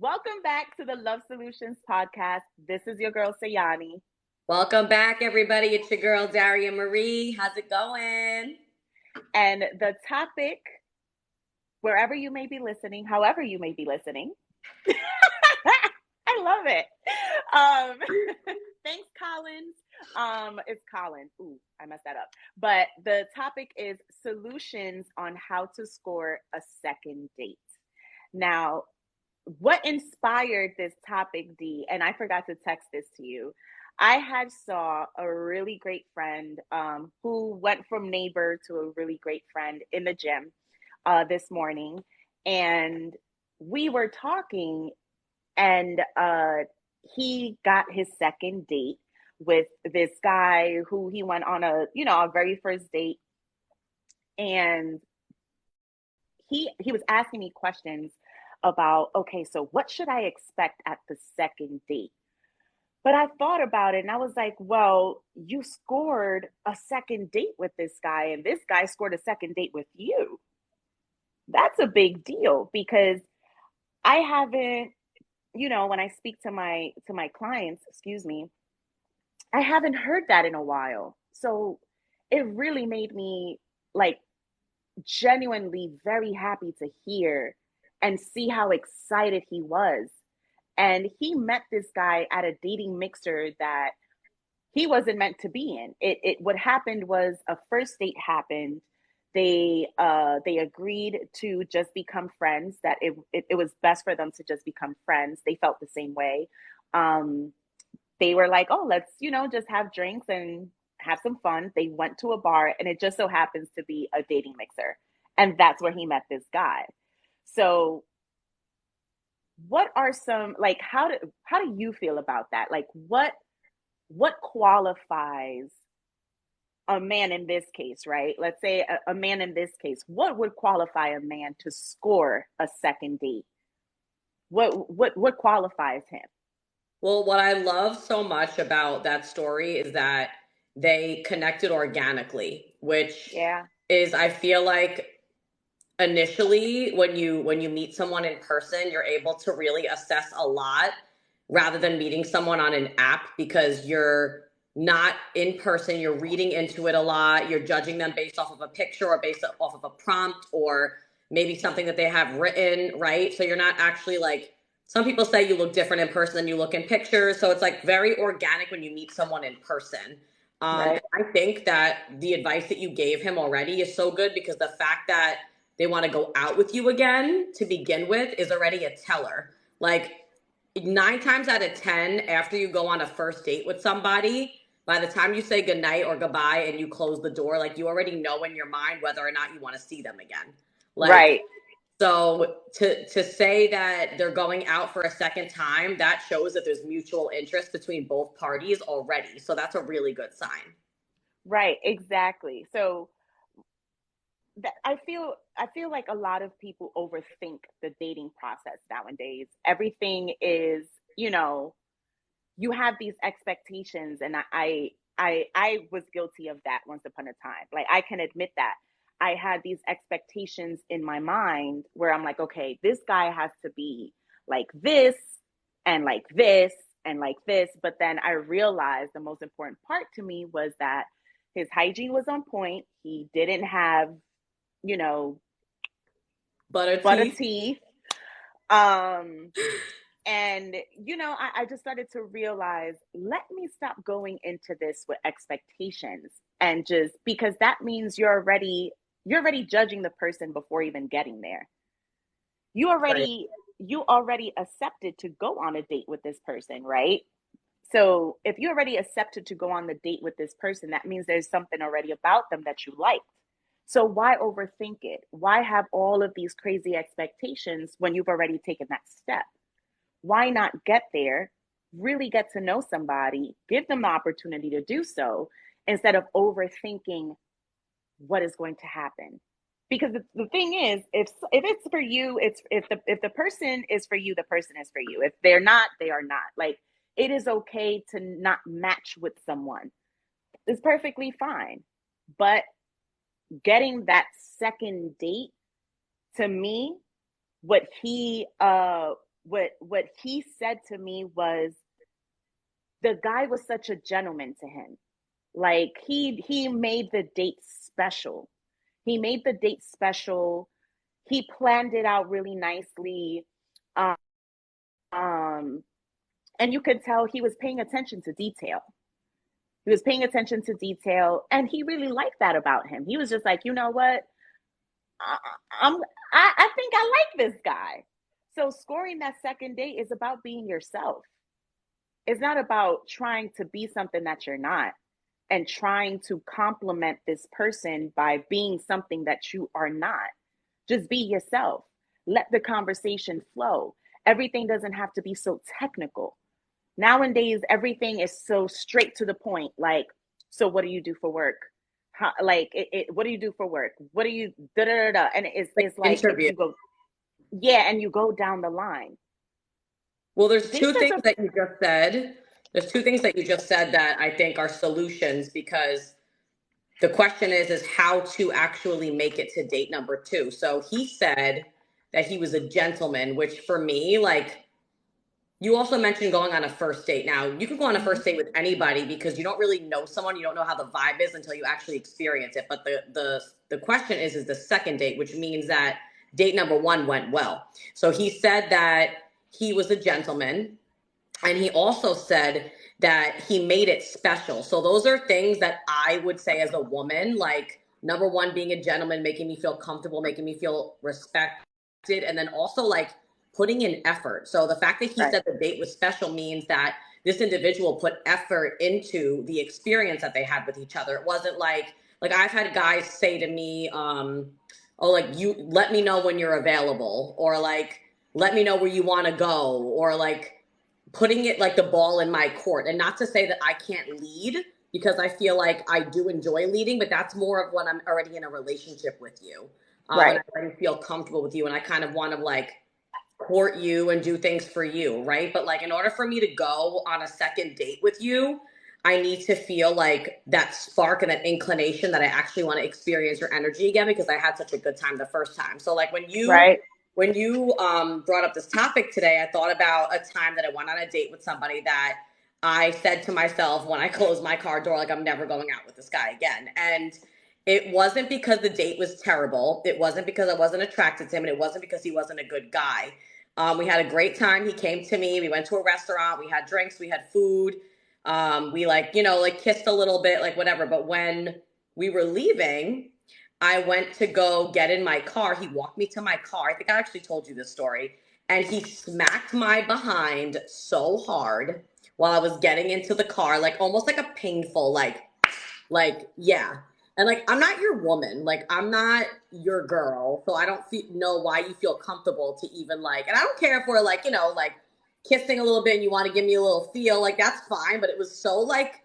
Welcome back to the Love Solutions podcast. This is your girl Sayani, Welcome back, everybody. It's your girl, Daria Marie. How's it going? and the topic, wherever you may be listening, however you may be listening, I love it. Thanks, Collins. It's Colin. Ooh, I messed that up. But the topic is solutions on how to score a second date. Now, what inspired this topic, D? And I forgot to text this to you. I had saw a really great friend who went from neighbor to a really great friend in the gym this morning, and we were talking, and he got his second date with this guy who he went on a very first date, and he was asking me questions about, okay, so what should I expect at the second date? But I thought about it and I was like, well, you scored a second date with this guy, and this guy scored a second date with you. That's a big deal because I haven't, when I speak to my clients, excuse me, I haven't heard that in a while. So it really made me like genuinely very happy to hear and see how excited he was. And he met this guy at a dating mixer that he wasn't meant to be in. It what happened was a first date happened. They agreed to just become friends, that it was best for them to just become friends. They felt the same way. Um, they were like, oh, let's, just have drinks and have some fun. They went to a bar, and it just so happens to be a dating mixer. And that's where he met this guy. So what are some, like, how do you feel about that? Like, what qualifies a man in this case, right? Let's say a man in this case, what would qualify a man to score a second date? What qualifies him? Well, what I love so much about that story is that they connected organically, which Yeah. is, I feel like, initially when you meet someone in person, you're able to really assess a lot rather than meeting someone on an app, because you're not in person, you're reading into it a lot, you're judging them based off of a picture or based off of a prompt or maybe something that they have written, right? So you're not actually like, some people say you look different in person than you look in pictures, so it's like very organic when you meet someone in person. Right. I think that the advice that you gave him already is so good, because the fact that they want to go out with you again to begin with is already a teller. Like, 9 times out of 10, after you go on a first date with somebody, by the time you say goodnight or goodbye and you close the door, like, you already know in your mind whether or not you want to see them again. Like, Right. so to say that they're going out for a second time, that shows that there's mutual interest between both parties already. So that's a really good sign. Right. Exactly. So that I feel like a lot of people overthink the dating process nowadays. Everything is, you know, you have these expectations, and I was guilty of that once upon a time. Like, I can admit that I had these expectations in my mind where I'm like, okay, this guy has to be like this and like this and like this. But then I realized the most important part to me was that his hygiene was on point. He didn't have, you know, Butter butter teeth. teeth. Um, and I just started to realize, let me stop going into this with expectations, and just because that means you're already judging the person before even getting there. you Right. already you already accepted to go on a date with this person, right? So if you already accepted to go on the date with this person, that means there's something already about them that you liked. So why overthink it? Why have all of these crazy expectations when you've already taken that step? Why not get there, really get to know somebody, give them the opportunity to do so, instead of overthinking what is going to happen? Because the thing is, if it's for you, it's if the person is for you, the person is for you. If they're not, they are not. Like, it is okay to not match with someone. It's perfectly fine. But getting that second date, to me, what he what he said to me was the guy was such a gentleman to him. Like he made the date special. He made the date special. He planned it out really nicely. Um, um and you could tell he was paying attention to detail. He was paying attention to detail, and he really liked that about him. He was just like, you know what? I, I'm I think I like this guy. So scoring that second date is about being yourself. It's not about trying to be something that you're not and trying to compliment this person by being something that you are not. Just be yourself. Let the conversation flow. Everything doesn't have to be so technical. Nowadays, everything is so straight to the point. Like, so what do you do for work? How, like, what do you do for work? What do you da da da da? And it's like if Interview. you go, yeah, and you go down the line. Well, there's Dates two as things a that you just said. There's two things that you just said that I think are solutions, because the question is how to actually make it to date number two. So he said that he was a gentleman, which for me, like, you also mentioned going on a first date. Now, you can go on a Mhm. first date with anybody because you don't really know someone. You don't know how the vibe is until you actually experience it. But the question is the second date, which means that date number one went well. So he said that he was a gentleman, and he also said that he made it special. So those are things that I would say as a woman, like, number one, being a gentleman, making me feel comfortable, making me feel respected, and then also like putting in effort. So the fact that he Right. said the date was special means that this individual put effort into the experience that they had with each other. It wasn't like I've had guys say to me, oh, like, you let me know when you're available, or like, let me know where you want to go, or like putting it like the ball in my court. And not to say that I can't lead, because I feel like I do enjoy leading, but that's more of when I'm already in a relationship with you. And Right. I already feel comfortable with you, and I kind of want to like court you and do things for you, right? But like, in order for me to go on a second date with you, I need to feel like that spark and that inclination that I actually want to experience your energy again, because I had such a good time the first time. So like Right. when you brought up this topic today, I thought about a time that I went on a date with somebody that I said to myself when I closed my car door, like, I'm never going out with this guy again. And it wasn't because the date was terrible. It wasn't because I wasn't attracted to him. And it wasn't because he wasn't a good guy. We had a great time. He came to me. We went to a restaurant. We had drinks. We had food. We like, like kissed a little bit, like whatever. But when we were leaving, I went to go get in my car. He walked me to my car. I think I actually told you this story. And he smacked my behind so hard while I was getting into the car, like almost like a painful, like, yeah. And like, I'm not your woman. Like, I'm not your girl. So I don't know why you feel comfortable to even like, and I don't care if we're like, like kissing a little bit and you want to give me a little feel, like, that's fine. But it was so like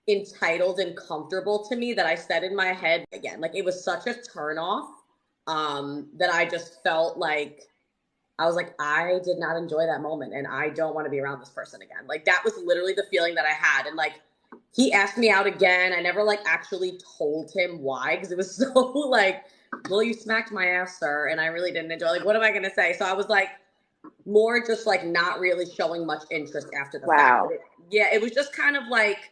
entitled and comfortable to me that I said in my head, again, like, it was such a turn off, that I just felt like, I was like, I did not enjoy that moment, and I don't want to be around this person again. Like, that was literally the feeling that I had. And like, he asked me out again. I never like actually told him why, because it was so like, well, you smacked my ass, sir, and I really didn't enjoy. Like, what am I gonna say? So I was like, more just like not really showing much interest after the fact. Wow. But yeah, it was just kind of like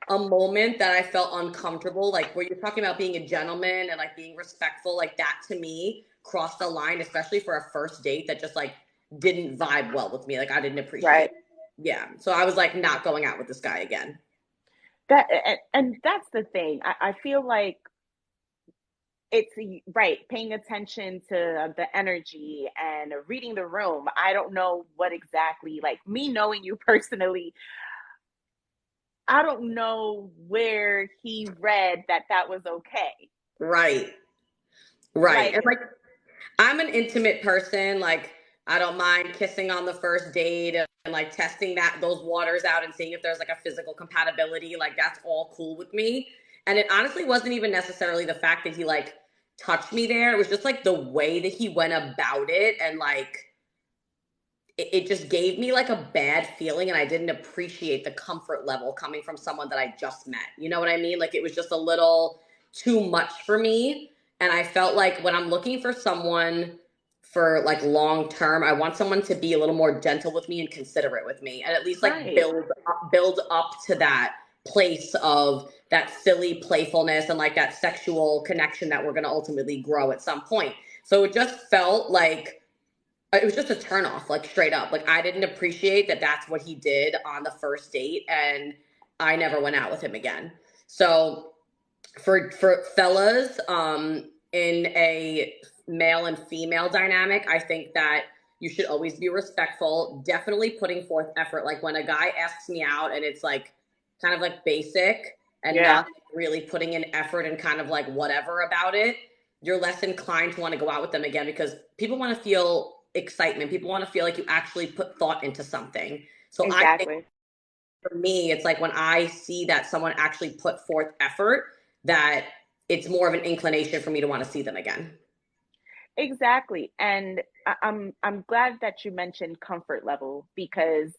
a moment that I felt uncomfortable, like where you're talking about being a gentleman and like being respectful, like that to me crossed the line, especially for a first date that just like didn't vibe well with me. Like, I didn't appreciate Right. it. Yeah. So I was like not going out with this guy again. That and that's the thing. I feel like it's right, paying attention to the energy and reading the room. I don't know what exactly, like me knowing you personally, I don't know where he read that that was okay. Right. Right. Like, And like, I'm an intimate person. Like, I don't mind kissing on the first date and like testing those waters out and seeing if there's like a physical compatibility. Like, that's all cool with me. And it honestly wasn't even necessarily the fact that he like touched me there. It was just like the way that he went about it, and like it just gave me like a bad feeling, and I didn't appreciate the comfort level coming from someone that I just met. You know what I mean? Like, it was just a little too much for me. And I felt like when I'm looking for someone for like long term, I want someone to be a little more gentle with me and considerate with me, and at least like Right. build up to that place of that silly playfulness and like that sexual connection that we're going to ultimately grow at some point. So it just felt like it was just a turn off, like straight up. Like I didn't appreciate that that's what he did on the first date, and I never went out with him again. So for fellas, in a male and female dynamic, I think that you should always be respectful, definitely putting forth effort. Like when a guy asks me out and it's like kind of like basic and Yeah. not really putting in effort and kind of like whatever about it, you're less inclined to want to go out with them again, because people want to feel excitement. People want to feel like you actually put thought into something. So I think Exactly. for me, it's like when I see that someone actually put forth effort, that it's more of an inclination for me to want to see them again. Exactly. And I'm glad that you mentioned comfort level, because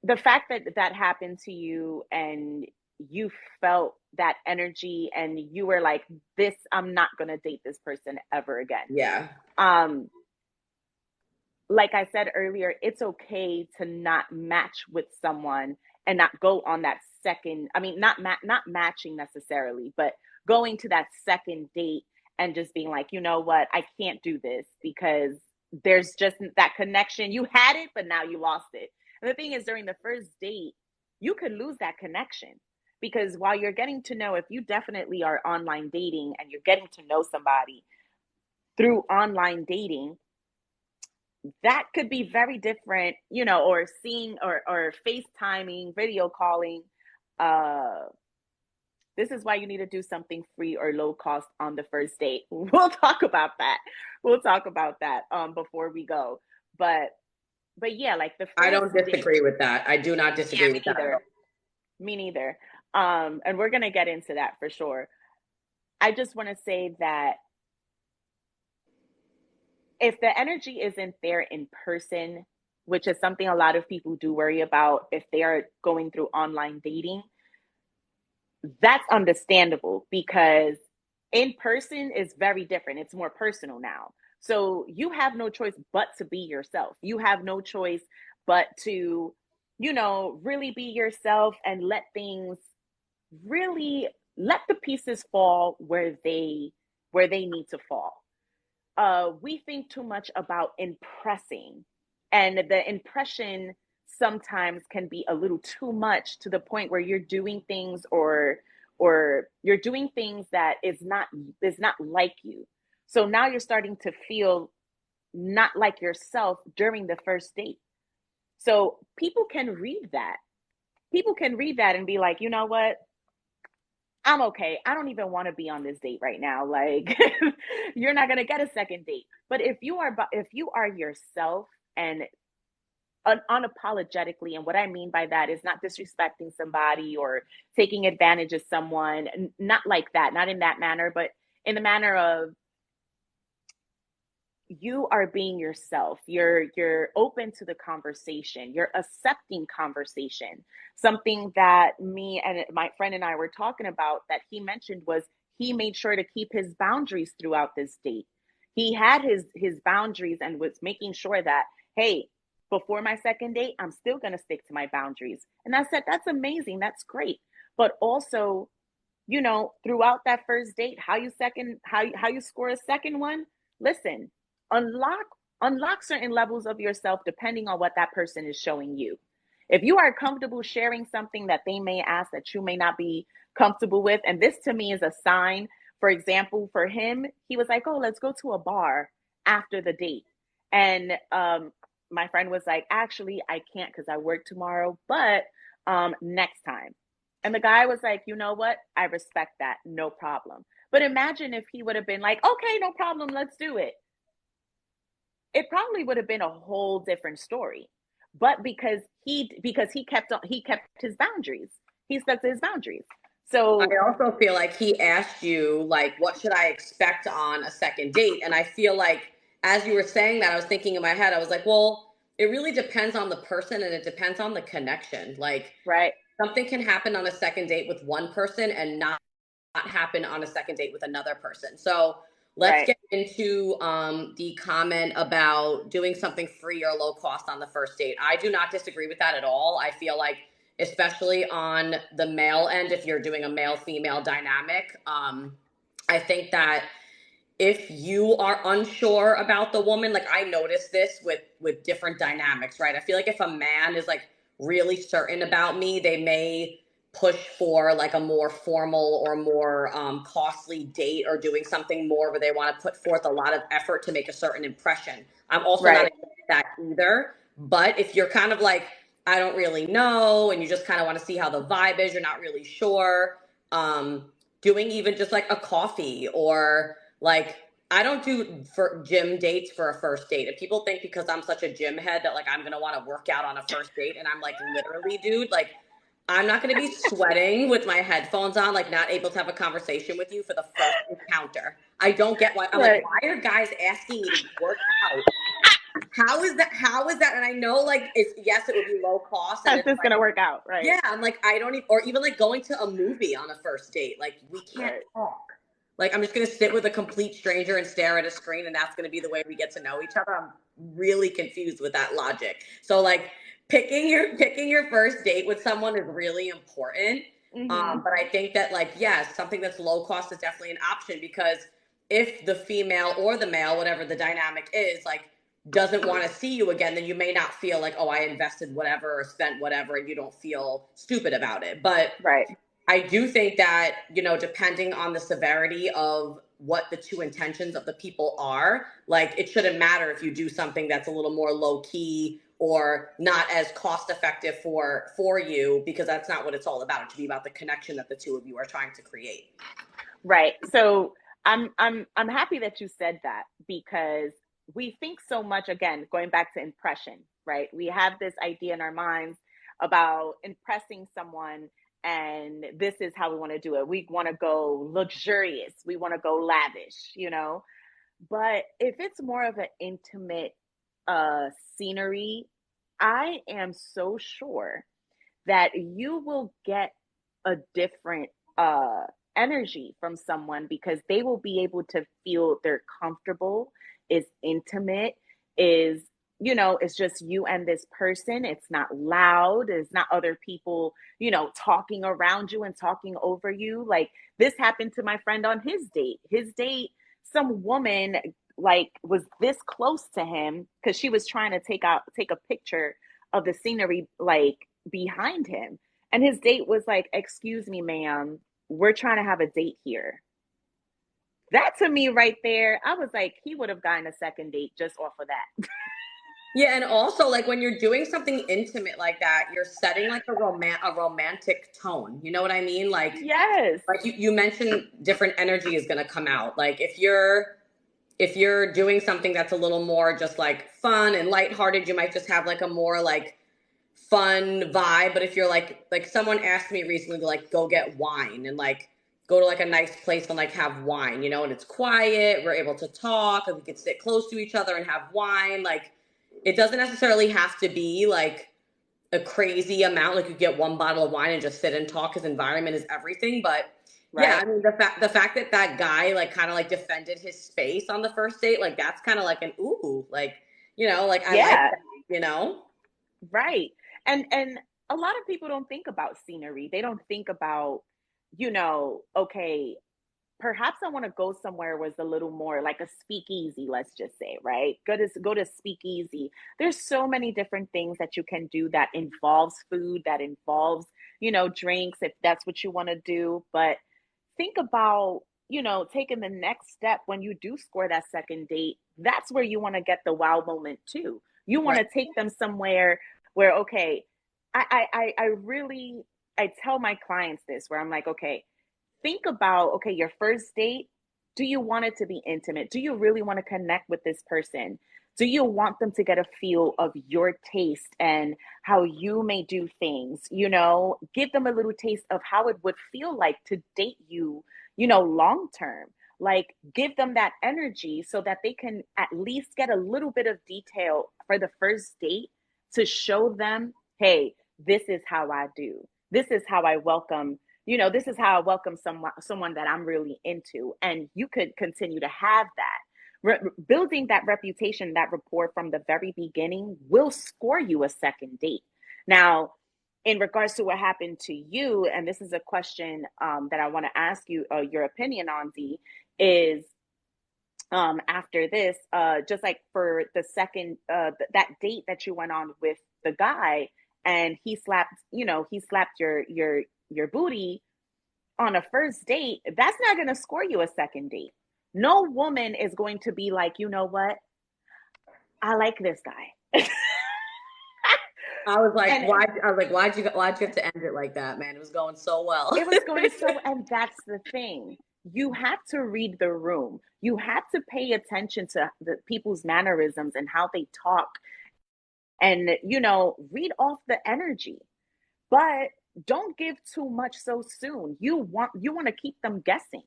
the fact that that happened to you and you felt that energy and you were like, this, I'm not going to date this person ever again. Yeah. Um, like I said earlier, it's okay to not match with someone and not go on that second, I mean, not matching necessarily, but going to that second date and just being like, you know what, I can't do this because there's just that connection. You had it, but now you lost it. And the thing is, during the first date, you could lose that connection, because while you're getting to know, if you definitely are online dating and you're getting to know somebody through online dating, that could be very different, you know, or seeing or FaceTiming, video calling. Uh, this is why you need to do something free or low cost on the first date. We'll talk about that. We'll talk about that before we go. But yeah, like the I first don't date. disagree with that. I do not Yeah, disagree me with that at all. neither. Me neither. And we're gonna get into that for sure. I just want to say that if the energy isn't there in person, which is something a lot of people do worry about if they are going through online dating, that's understandable, because in person is very different. It's more personal now. So you have no choice but to be yourself. You have no choice but to, you know, really be yourself and let things really, let the pieces fall where they need to fall. We think too much about impressing, and the impression sometimes can be a little too much, to the point where you're doing things, or you're doing things that is not like you. So now you're starting to feel not like yourself during the first date. So people can read that and be like, you know what, I'm okay. I don't even want to be on this date right now. Like, you're not gonna get a second date. But if you are yourself and unapologetically, and what I mean by that is not disrespecting somebody or taking advantage of someone, not like that, not in that manner, but in the manner of, you are being yourself, you're open to the conversation, you're accepting conversation. Something that me and my friend and I were talking about, that he mentioned, was he made sure to keep his boundaries throughout this date. He had his boundaries and was making sure that, hey, before my second date, I'm still going to stick to my boundaries. And I said, that's amazing, that's great. But also, you know, throughout that first date, how you score a second one, listen, unlock unlock certain levels of yourself depending on what that person is showing you. If you are comfortable sharing something that they may ask that you may not be comfortable with, and this to me is a sign. For example, for him, he was like, oh, let's go to a bar after the date. And my friend was like, actually, I can't because I work tomorrow, but next time. And the guy was like, you know what, I respect that, no problem. But imagine if he would have been like, okay, no problem, let's do it. It probably would have been a whole different story. But because he kept his boundaries. He stuck to his boundaries. I So also feel like he asked you, like, what should I expect on a second date? And I feel like as you were saying that, I was thinking in my head, I was like, well, it really depends on the person and it depends on the connection. Like, right, something can happen on a second date with one person and not happen on a second date with another person. So let's Right. get into the comment about doing something free or low cost on the first date. I do not disagree with that at all. I feel like, especially on the male end, if you're doing a male female dynamic, I think that if you are unsure about the woman, like I noticed this with different dynamics, right? I feel like if a man is like really certain about me, they may push for like a more formal or more costly date, or doing something more where they want to put forth a lot of effort to make a certain impression. I'm also not Right. against that either. But if you're kind of like, I don't really know, and you just kind of want to see how the vibe is, you're not really sure, doing even just like a coffee, or like, I don't do for gym dates for a first date. If people think because I'm such a gym head that like I'm gonna want to work out on a first date, and I'm like, literally, dude, like I'm not gonna be sweating with my headphones on, like not able to have a conversation with you for the first encounter. I don't get why. I'm like, Right. why are guys asking me to work out? How is that? How is that? And I know like it's, yes, it would be low cost, and How's it's this like, gonna work out? Right. yeah, I'm like, I don't even, or even like going to a movie on a first date. Like we can't Right. talk. Like I'm just gonna sit with a complete stranger and stare at a screen, and that's gonna be the way we get to know each other. I'm really confused with that logic. So like picking your first date with someone is really important. Mm-hmm. But I think that like, yes, something that's low cost is definitely an option, because if the female or the male, whatever the dynamic is, like doesn't want to see you again, then you may not feel like, oh, I invested whatever or spent whatever, and you don't feel stupid about it. But Right. I do think that, depending on the severity of what the two intentions of the people are, like it shouldn't matter if you do something that's a little more low key or not as cost effective for you, because that's not what it's all about. It should be about the connection that the two of you are trying to create. Right. So I'm happy that you said that, because we think so much, again, going back to impression, right? We have this idea in our minds about impressing someone, and this is how we want to do it. We want to go luxurious, we want to go lavish. But if it's more of an intimate scenery, I am so sure that you will get a different energy from someone, because they will be able to feel they're comfortable, is intimate, is, it's just you and this person. It's not loud, it's not other people, talking around you and talking over you. Like, this happened to my friend on his date. Some woman like was this close to him, because she was trying to take a picture of the scenery, like, behind him. And his date was like, "Excuse me, ma'am, we're trying to have a date here." That, to me, right there, I was like, he would have gotten a second date just off of that. Yeah, and also like when you're doing something intimate like that, you're setting like a romantic tone. You know what I mean? Yes. Like you mentioned, different energy is gonna come out. Like if you're doing something that's a little more just like fun and lighthearted, you might just have like a more like fun vibe. But if you're like someone asked me recently to like go get wine and like go to like a nice place and like have wine, and it's quiet, we're able to talk, and we can sit close to each other and have wine. Like it doesn't necessarily have to be like a crazy amount. Like you get one bottle of wine and just sit and talk, because environment is everything. But yeah, Right. I mean the fact that that guy like kind of like defended his space on the first date, like that's kind of like an ooh, like like I like Yeah. that. Right. And a lot of people don't think about scenery. They don't think about, okay, perhaps I want to go somewhere was a little more like a speakeasy, let's just say, right? Go to speakeasy. There's so many different things that you can do that involves food, that involves, drinks, if that's what you want to do. But think about, taking the next step when you do score that second date. That's where you want to get the wow moment too. You want Right. to take them somewhere where, okay, I really, I tell my clients this, where I'm like, okay, think about, okay, your first date. Do you want it to be intimate? Do you really want to connect with this person? Do you want them to get a feel of your taste and how you may do things? Give them a little taste of how it would feel like to date you, long term. Like, give them that energy so that they can at least get a little bit of detail for the first date, to show them, hey, this is how I do. This is how I welcome, this is how I welcome someone that I'm really into. And you could continue to have that. Building that reputation, that rapport from the very beginning will score you a second date. Now, in regards to what happened to you, and this is a question that I want to ask you your opinion on, D, is after this, just like for the second, that date that you went on with the guy, and he slapped your booty on a first date, that's not going to score you a second date. No woman is going to be like, you know what? I like this guy. I was like, And why? I was like, why'd you have to end it like that, man? It was going so well. it was going so, and that's the thing. You have to read the room. You have to pay attention to the people's mannerisms and how they talk, and read off the energy. But don't give too much so soon. You want to keep them guessing.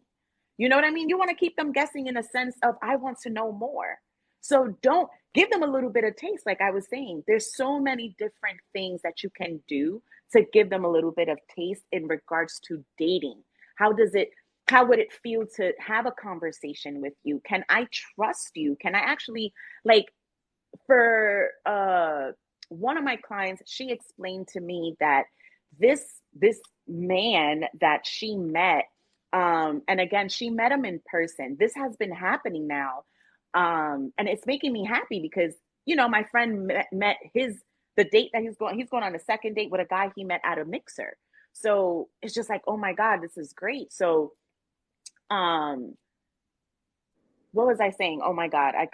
You know what I mean? You want to keep them guessing in a sense of, I want to know more. So don't give them a little bit of taste. Like I was saying, there's so many different things that you can do to give them a little bit of taste in regards to dating. How would it feel to have a conversation with you? Can I trust you? Can I actually, like, for one of my clients, she explained to me that this man that she met, and again, she met him in person. This has been happening now, and it's making me happy because my friend met the date that he's going on a second date with a guy he met at a mixer. So it's just like, oh my God, this is great. So what was I saying? Oh my God, I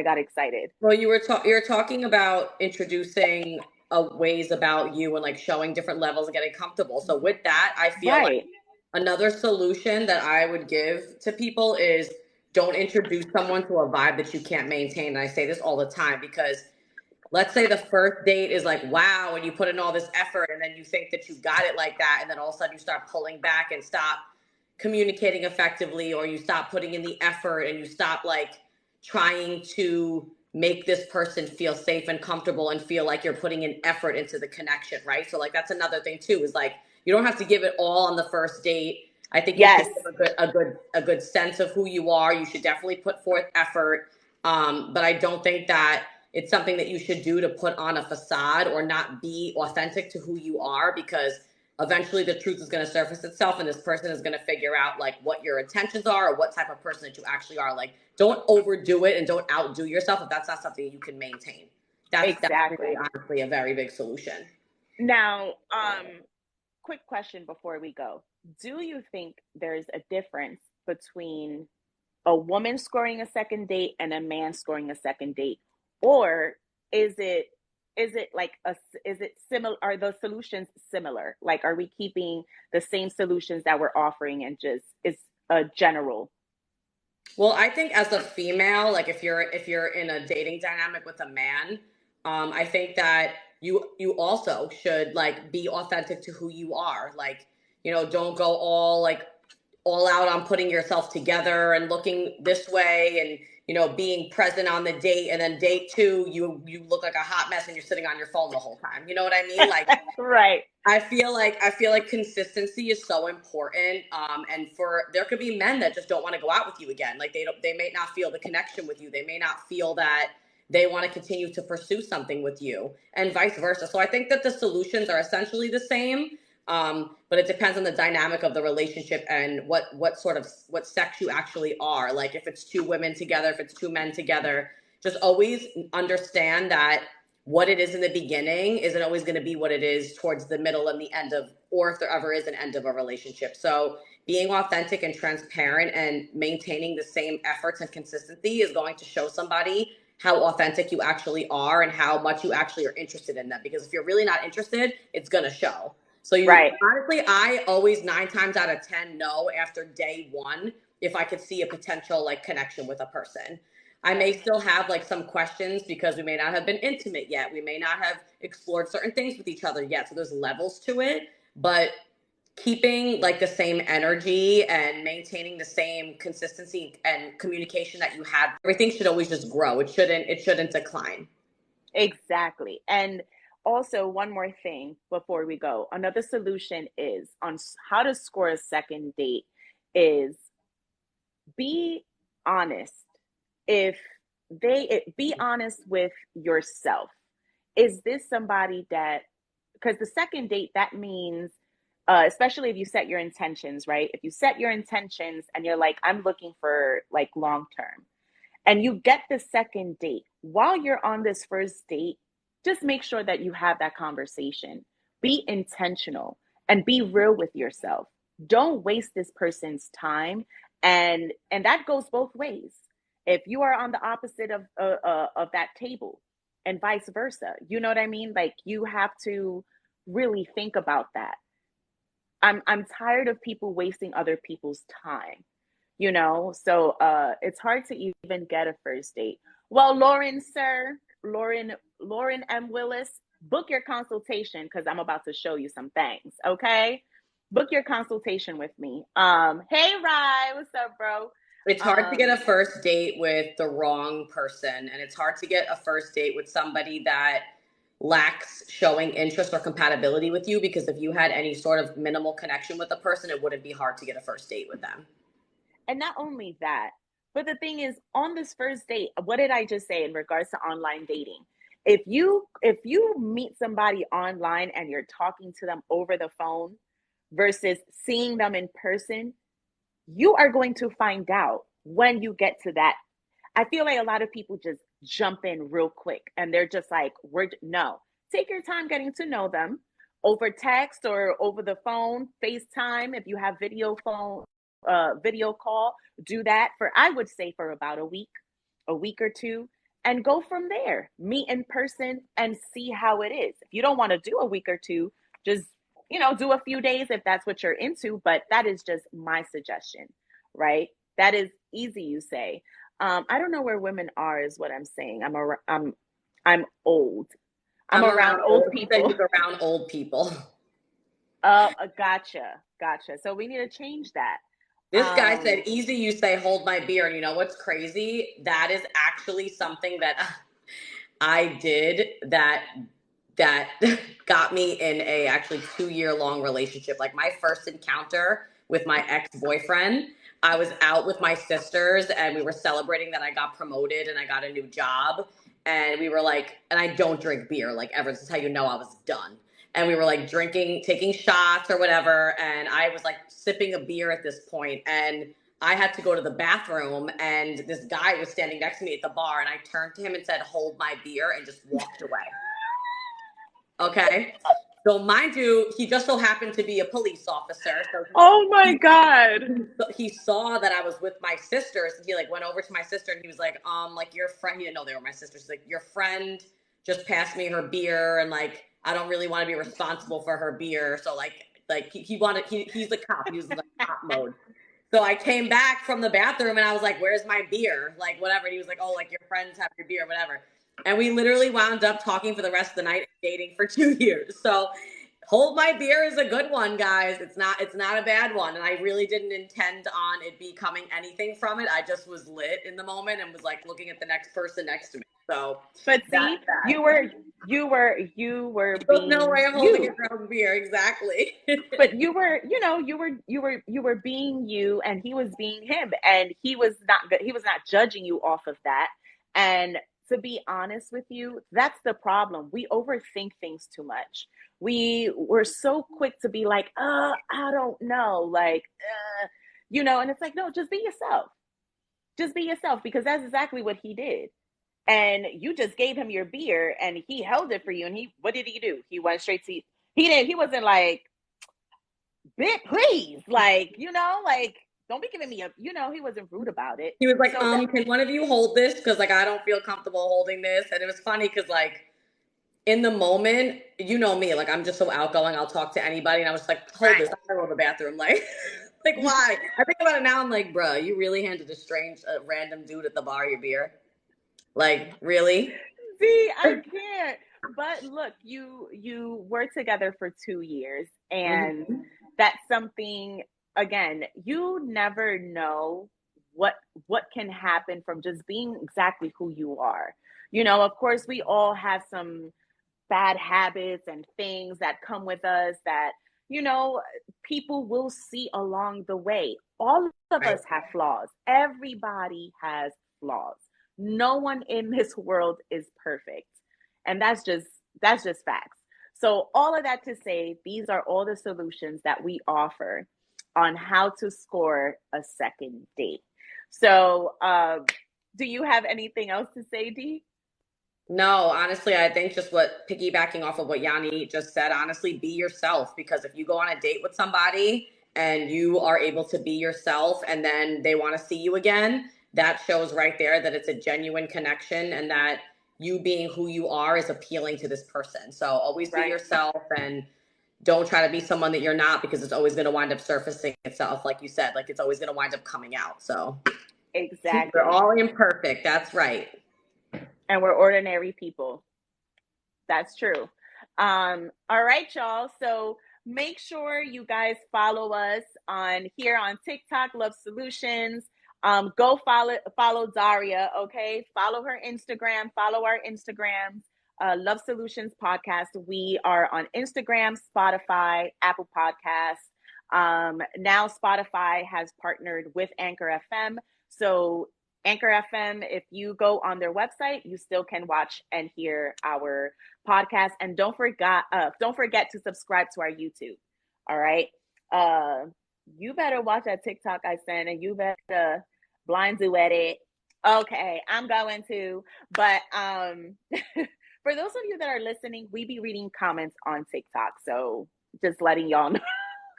got excited. Well, you're talking about introducing ways about you and like showing different levels and getting comfortable. So with that, I feel like Right. another solution that I would give to people is don't introduce someone to a vibe that you can't maintain. And I say this all the time because let's say the first date is like, wow, and you put in all this effort and then you think that you got it like that. And then all of a sudden you start pulling back and stop communicating effectively, or you stop putting in the effort and you stop like trying to make this person feel safe and comfortable and feel like you're putting an effort into the connection, right? So like that's another thing too, is like you don't have to give it all on the first date. I think you Yes. should give a good sense of who you are. You should definitely put forth effort. But I don't think that it's something that you should do to put on a facade or not be authentic to who you are, because eventually the truth is going to surface itself and this person is going to figure out like what your intentions are or what type of person that you actually are. Like, don't overdo it and don't outdo yourself if that's not something you can maintain. That's definitely Exactly. honestly a very big solution. Now, quick question before we go. Do you think there's a difference between a woman scoring a second date and a man scoring a second date? Or is it like is it similar, are the solutions similar? Like, are we keeping the same solutions that we're offering and just is a general? Well, I think as a female, like if you're in a dating dynamic with a man, I think that you also should like be authentic to who you are. Like, don't go all out on putting yourself together and looking this way and being present on the date, and then date two you look like a hot mess and you're sitting on your phone the whole time. You know what I mean? Like, Right. I feel like consistency is so important. And for there could be men that just don't want to go out with you again. Like they may not feel the connection with you. They may not feel that they want to continue to pursue something with you, and vice versa. So I think that the solutions are essentially the same. But it depends on the dynamic of the relationship and what sex you actually are. Like if it's two women together, if it's two men together, just always understand that what it is in the beginning isn't always going to be what it is towards the middle and the end of, or if there ever is an end of a relationship. So being authentic and transparent and maintaining the same efforts and consistency is going to show somebody how authentic you actually are and how much you actually are interested in them. Because if you're really not interested, it's going to show. So Right. honestly, I always 9 times out of 10 know after day one if I could see a potential like connection with a person. I may still have like some questions because we may not have been intimate yet. We may not have explored certain things with each other yet. So there's levels to it, but keeping like the same energy and maintaining the same consistency and communication that you had, everything should always just grow. It shouldn't decline. Exactly. And also, one more thing before we go. Another solution is on how to score a second date is be honest. If be honest with yourself. Is this somebody that, because the second date, that means, especially if you set your intentions, right? If you set your intentions and you're like, I'm looking for like long term, and you get the second date, while you're on this first date, just make sure that you have that conversation. Be intentional and be real with yourself. Don't waste this person's time, and that goes both ways. If you are on the opposite of that table, and vice versa, you know what I mean? Like, you have to really think about that. I'm tired of people wasting other people's time, so it's hard to even get a first date. Well, Lauren M. Willis, book your consultation, because I'm about to show you some things. Okay, book your consultation with me. Hey Rye, what's up, bro? It's hard to get a first date with the wrong person, and it's hard to get a first date with somebody that lacks showing interest or compatibility with you, because if you had any sort of minimal connection with the person, it wouldn't be hard to get a first date with them. And not only that, but the thing is, on this first date, what did I just say in regards to online dating? If you meet somebody online and you're talking to them over the phone versus seeing them in person, you are going to find out when you get to that. I feel like a lot of people just jump in real quick and they're just like, no, take your time getting to know them over text or over the phone, FaceTime. If you have video call, do that for, I would say, for about a week or two, and go from there. Meet in person and see how it is. If you don't want to do a week or two, just, do a few days if that's what you're into, but that is just my suggestion, right? That is easy, you say. I don't know where women are, is what I'm saying. I'm old. I'm around old people. He's around old people. Gotcha. So we need to change that. This guy said, easy, you say, hold my beer. And you know what's crazy? That is actually something that I did that got me in a actually 2-year long relationship. Like, my first encounter with my ex-boyfriend, I was out with my sisters and we were celebrating that I got promoted and I got a new job. And we were like, and I don't drink beer, like, ever. This is how you know I was done. And we were like drinking, taking shots or whatever. And I was like sipping a beer at this point. And I had to go to the bathroom. And this guy was standing next to me at the bar. And I turned to him and said, hold my beer, and just walked away. Okay. So mind you, he just so happened to be a police officer. So oh my God. He saw that I was with my sisters, and he like went over to my sister and he was like, your friend, he didn't know they were my sisters. He's like, your friend just passed me her beer, and like, I don't really want to be responsible for her beer. So like he's a cop. He was in like cop mode. So I came back from the bathroom and I was like, where's my beer? Like, whatever. And he was like, oh, like, your friends have your beer, whatever. And we literally wound up talking for the rest of the night and dating for 2 years. So hold my beer is a good one, guys. It's not a bad one. And I really didn't intend on it becoming anything from it. I just was lit in the moment and was like looking at the next person next to me. So, but see, you were being no way I'm holding your own beer, exactly. But you were being you, and he was being him, and he was not judging you off of that. And to be honest with you, that's the problem. We overthink things too much. We're so quick to be like, I don't know, like, and it's like, no, just be yourself. Just be yourself, because that's exactly what he did. And you just gave him your beer and he held it for you. And what did he do? He went straight to, he wasn't like, bit, please, like, like, don't be giving me he wasn't rude about it. He was like, can one of you hold this? Because like, I don't feel comfortable holding this. And it was funny because like, in the moment, you know me, like, I'm just so outgoing. I'll talk to anybody. And I was like, hold this. I'll go to the bathroom. Like, like, why? I think about it now. I'm like, bro, you really handed a random dude at the bar your beer? Like, really? See, I can't. But look, you were together for 2 years, and that's something, again, you never know what can happen from just being exactly who you are. Of course, we all have some bad habits and things that come with us that, you know, people will see along the way. All of Right. us have flaws. Everybody has flaws. No one in this world is perfect. And that's just facts. So all of that to say, these are all the solutions that we offer on how to score a second date. So, do you have anything else to say, Dee? No, honestly, I think just what piggybacking off of what Yanni just said, honestly, be yourself. Because if you go on a date with somebody and you are able to be yourself and then they want to see you again, that shows right there that it's a genuine connection and that you being who you are is appealing to this person. So always be Right. yourself and don't try to be someone that you're not, because it's always going to wind up surfacing itself. Like you said, like it's always going to wind up coming out. So we're Exactly. all imperfect. That's right. And we're ordinary people. That's true. All right, y'all. So make sure you guys follow us on here on TikTok, Love Solutions. Go follow Daria, okay? Follow her Instagram, follow our Instagrams, Love Solutions Podcast. We are on Instagram, Spotify, Apple Podcasts. Now Spotify has partnered with Anchor FM. So Anchor FM, if you go on their website, you still can watch and hear our podcast. And don't forget to subscribe to our YouTube. All right. You better watch that TikTok I sent, and you better blind duet it. Okay, I'm going to. But for those of you that are listening, we be reading comments on TikTok. So just letting y'all know.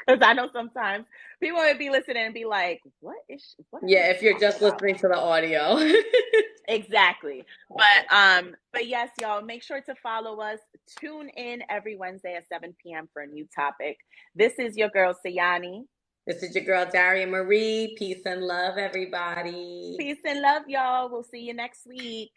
Because I know sometimes people would be listening and be like, what are Yeah, they if you're talking just about? listening to the audio. Exactly. But yes, y'all, make sure to follow us. Tune in every Wednesday at 7 p.m. for a new topic. This is your girl Sayani. This is your girl, Daria Marie. Peace and love, everybody. Peace and love, y'all. We'll see you next week.